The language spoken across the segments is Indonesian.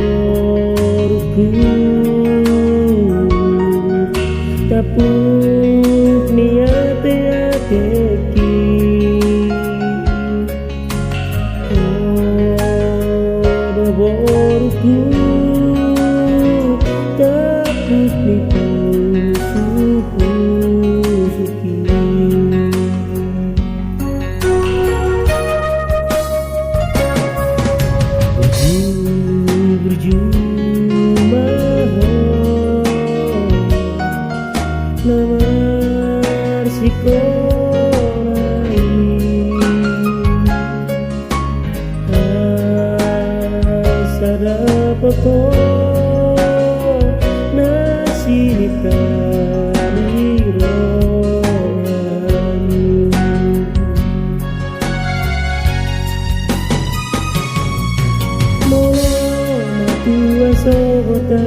Boro-boroku tapuk niate ateki boro-boroku tapuk niku suku-suki Namar sikorai asada poto nasirika nironi mola matua sobota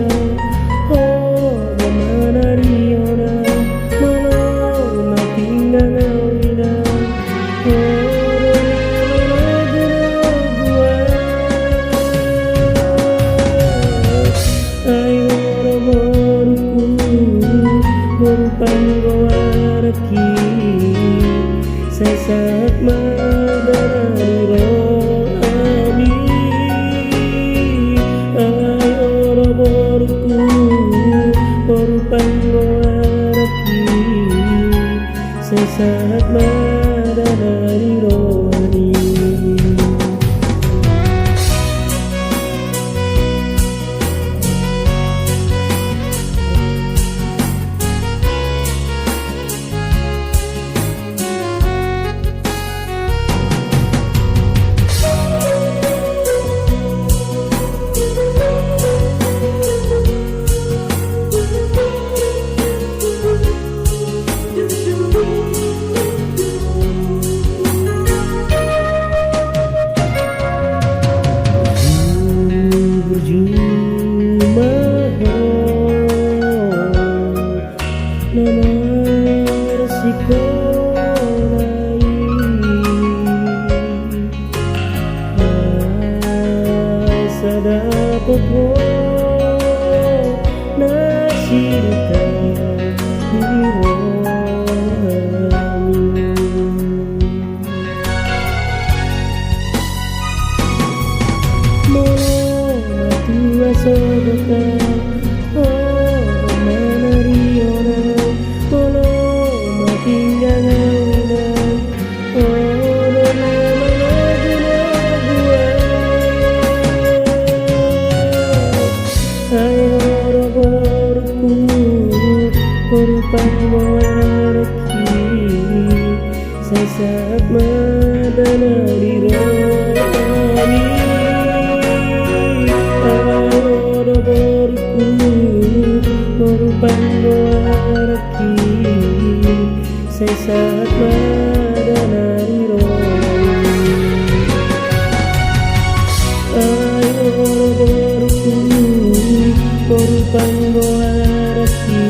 saat madani rohani ay oro-boroku porupanggoaraki saat madani rohani namar sikorai asada poto nasirika nironi mola matua sobota saat madani rohani oro-boroku porupanggoaraki saat madani rohani ay oro-boroku porupanggoaraki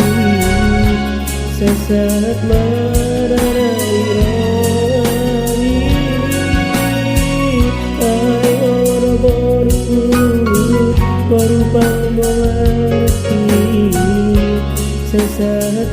saat madani rohani ay oro-boroku porupanggoaraki saat